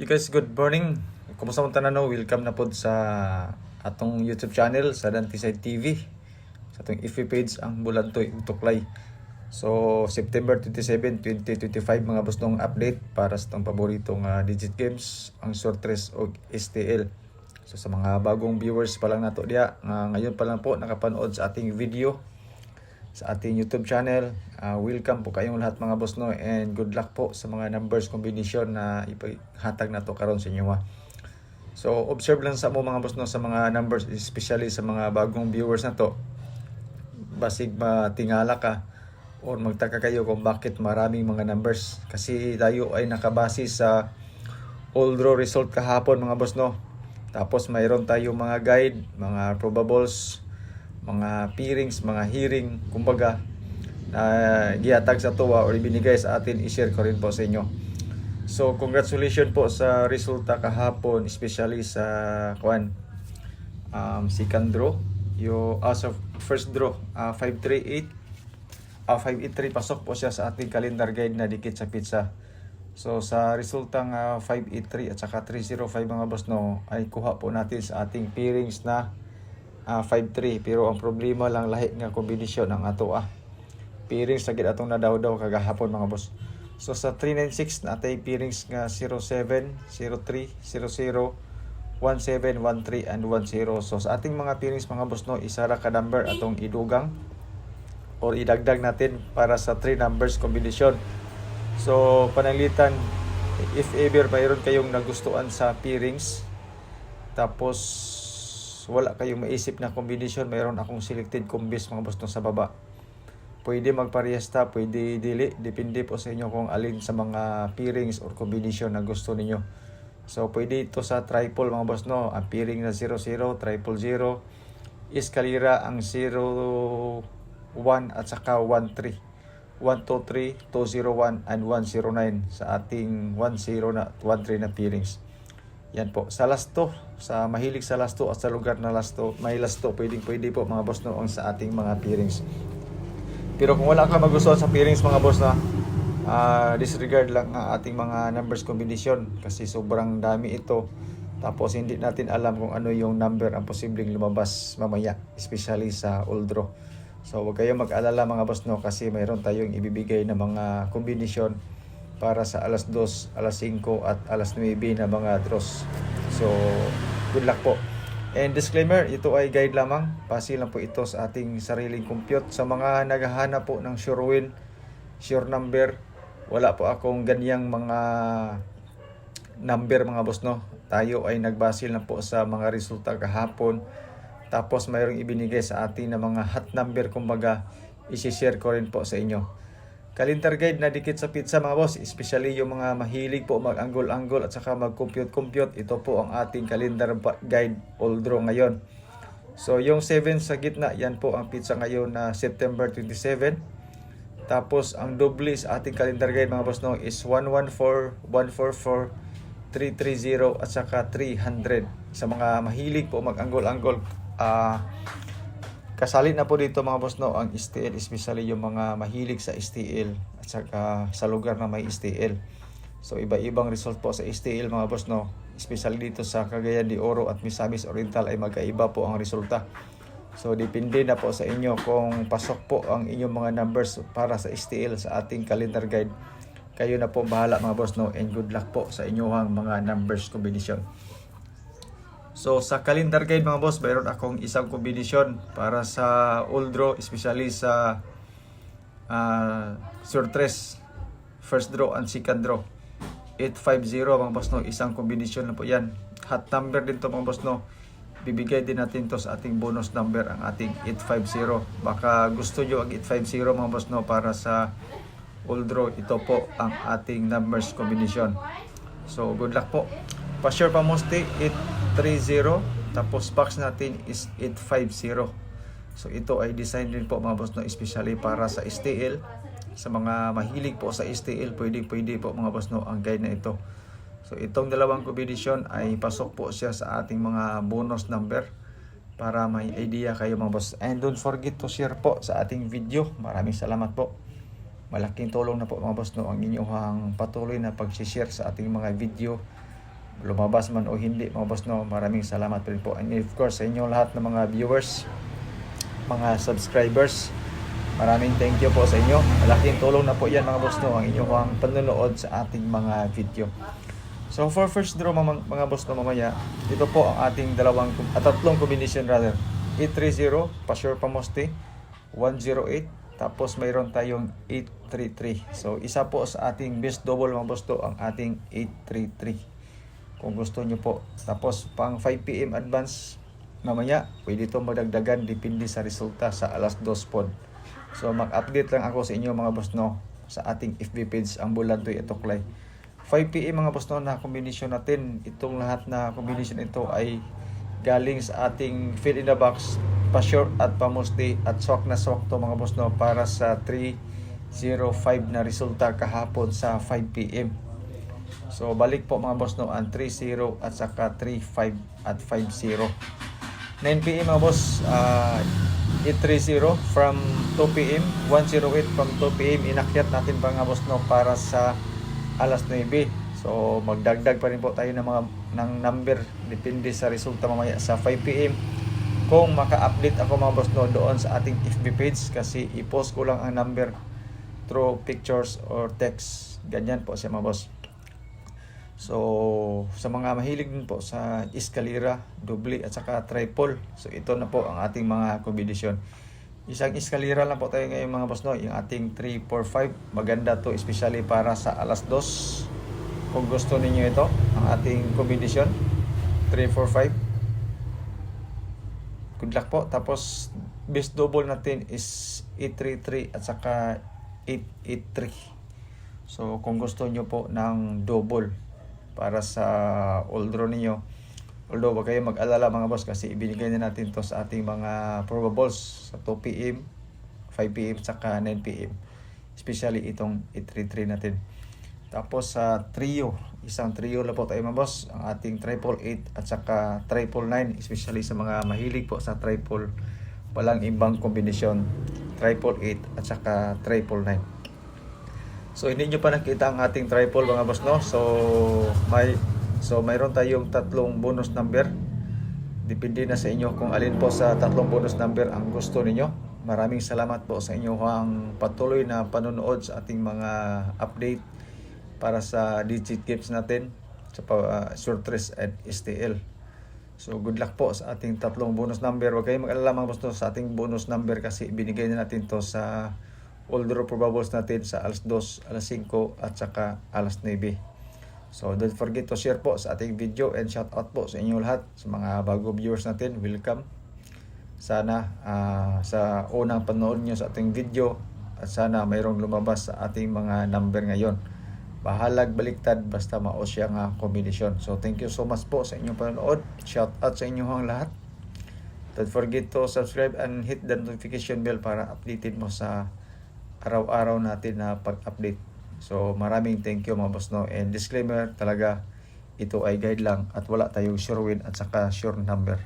You guys, good morning. Kumusta mo tanan no? Welcome na pod sa atong YouTube channel sa Dantiside TV. Sa atong FB page ang Bulantoy Tuklay. So, September 27, 2025 mga boss nung update para sa itong paboritong digit games, ang Sortres o STL. So, sa mga bagong viewers pa lang nato diya, ngayon pa lang po nakapanood sa ating video sa ating YouTube channel. Welcome po kayong lahat mga boss no, and good luck po sa mga numbers combination na ipahatag na to karon sa inyo. So observe lang sa mo mga boss no sa mga numbers, especially sa mga bagong viewers na to. Basig matingala ka or magtaka kayo kung bakit maraming mga numbers, kasi tayo ay nakabase sa all draw result kahapon mga boss no. Tapos mayroon tayo mga guide, mga probables, mga peerings, mga hearing, kumbaga na gihatag sa tuwa or ibinigay sa atin, i-share ko rin po sa inyo. So congratulations po sa resulta kahapon, especially sa second draw, as of first draw, 538 583 pasok po siya sa ating calendar guide na dikit sa pizza. So sa resultang 583 at saka 305 mga boss no, ay kuha po natin sa ating peerings na 5-3, pero ang problema lang lahi nga kombinasyon ng ato peerings sagid atong nadaw-daw kagahapon mga boss. So sa 396 natay peerings nga 07, 03, 00, 17, 13 and 10. So sa ating mga peerings mga boss no, isa ra ka number atong idugang or idagdag natin para sa 3 numbers combination. So panalitan, if ever mayroon kayong nagustuhan sa peerings tapos wala kayong maisip na combination, mayroon akong selected combis mga boss no sa baba. Pwede magparehasta, pwede dili, depende po sa inyo kung alin sa mga peerings or combination na gusto ninyo. So pwede ito sa triple mga boss no, ang peering na 00, triple 0, eskalera ang 0, 1 at saka 1, 3, 1, 2, 3, 201 and 109 sa ating 10 na 13 na peerings. Yan po. Sa lasto, sa mahilig sa lasto at sa lugar na lasto, may lasto, pwede po mga boss no ang sa ating mga peerings. Pero kung wala ka magustuhan sa peerings mga boss na, disregard lang ang ating mga numbers combination kasi sobrang dami ito. Tapos hindi natin alam kung ano yung number ang posibleng lumabas mamaya, especially sa all draw. So huwag kayong mag-alala mga boss no, kasi mayroon tayong ibibigay na mga combination para sa alas 2, alas 5 at alas 9 na mga draws. So, good luck po. And disclaimer, ito ay guide lamang. Base lang po ito sa ating sariling compute. Sa mga naghahanap po ng sure win, sure number, wala po akong ganyang mga number mga boss no. Tayo ay nagbase lang po sa mga resulta kahapon. Tapos mayroong ibinigay sa atin na mga hot number, kumbaga isi-share ko rin po sa inyo. Calendar guide na dikit sa pizza mga boss, especially yung mga mahilig po mag-angle-angle at saka mag-compute-compute. Ito po ang ating calendar guide all draw ngayon. So yung 7 sa gitna, yan po ang pizza ngayon na September 27. Tapos ang doble sa ating calendar guide mga boss no is 114, 144, 330 at saka 300. Sa mga mahilig po mag-angle-angle, kasali na po dito mga boss no ang STL, especially yung mga mahilig sa STL at saka sa lugar na may STL. So iba-ibang result po sa STL mga boss no, especially dito sa Cagayan de Oro at Misamis Oriental ay magkaiba po ang resulta. So depende na po sa inyo kung pasok po ang inyong mga numbers para sa STL sa ating calendar guide. Kayo na po bahala mga boss no, and good luck po sa inyong mga numbers combination. So sa calendar guide mga boss, mayroon akong isang kombinasyon para sa all draw, especially sa Sortres first draw and second draw. 850 mga boss no, isang kombinasyon na po yan. Hot number din to mga boss no. Bibigay din natin to sa ating bonus number, ang ating 850. Baka gusto nyo ang 850 mga boss no para sa all draw. Ito po ang ating numbers combination. So good luck po. Pa-share pa mostly 830, tapos box natin is 850. So ito ay design din po mga boss no, especially para sa STL. Sa mga mahilig po sa STL, pwede po mga boss no ang guide na ito. So itong dalawang combination ay pasok po siya sa ating mga bonus number para may idea kayo mga boss. And don't forget to share po sa ating video. Maraming salamat po. Malaking tulong na po mga boss no ang inyong patuloy na pag-share sa ating mga video lumabas man o hindi mga boss no, maraming salamat rin po. And of course sa inyo lahat ng mga viewers, mga subscribers, maraming thank you po sa inyo. Malaking tulong na po yan mga boss no, ang inyong panonood sa ating mga video. So for first draw mga boss no, mamaya ito po ang ating tatlong combination rather. 830 pa-sure pamoste, 108, tapos mayroon tayong 833. So isa po sa ating best double mga boss to ang ating 833. Kung gusto nyo po. Tapos pang 5 PM advance mamaya, pwede ito magdagdagan depende sa resulta sa alas 2 pod. So mag-update lang ako sa inyo mga boss no sa ating FB page ang Bulantoy Etoklay. 5 PM mga boss no na combination natin. Itong lahat na combination ito ay galing sa ating fill in the box, pa-short at pa-mostly at swak na swak to mga boss no para sa 305 na resulta kahapon sa 5 PM. So balik po mga boss no ang 30 at saka 35 at 50. 9 PM mga boss, 830 from 2 PM, 108 from 2 PM inakyat natin pa mga boss no para sa alas 9. So magdagdag pa rin po tayo ng number depende sa resulta mamaya sa 5 PM. Kung maka-update ako mga boss no doon sa ating FB page kasi i-post ko lang ang number through pictures or text. Ganyan po siya mga boss. So, sa mga mahilig din po sa eskalera, doble at saka triple. So, ito na po ang ating mga kombinasyon. Isang eskalera lang po tayo ngayon mga boss no. Yung ating 3, 4, 5. Maganda to especially para sa alas 2. Kung gusto ninyo ito, ang ating kombinasyon. 3, 4, 5. Good luck po. Tapos, best double natin is 833 at saka 883. So, kung gusto nyo po ng double para sa all draw ninyo, although wag kayo mag-alala mga boss kasi ibinigay na natin to sa ating mga probables sa 2 PM, 5 PM, saka 9 PM, especially itong 833 natin. Tapos sa trio, isang trio lang po tayo mga boss, ang ating 888 at saka 999, especially sa mga mahilig po sa triple, walang ibang kombinasyon, 888 at saka 999. So hindi nyo pa nakita ang ating triple mga boss no. So mayroon tayong tatlong bonus number. Depende na sa inyo kung alin po sa tatlong bonus number ang gusto ninyo. Maraming salamat po sa inyo ang patuloy na panonood sa ating mga update para sa digit games natin sa short race at STL. So good luck po sa ating tatlong bonus number. Huwag kayong mag-alala mga boss no, sa ating bonus number kasi binigay na natin to sa all draw probables natin sa alas 2, alas 5 at saka alas 9. So don't forget to share po sa ating video and shout out po sa inyo lahat. Sa mga bago viewers natin, welcome. Sana sa unang panood nyo sa ating video at sana mayroong lumabas sa ating mga number ngayon. Bahalag baliktad basta mao siya nga kombinasyon. So thank you so much po sa inyong panonood. Shout out sa inyong lahat. Don't forget to subscribe and hit the notification bell para updated mo sa araw-araw natin na pag-update. So maraming thank you mga boss no. And disclaimer talaga, ito ay guide lang at wala tayong sure win at saka sure number.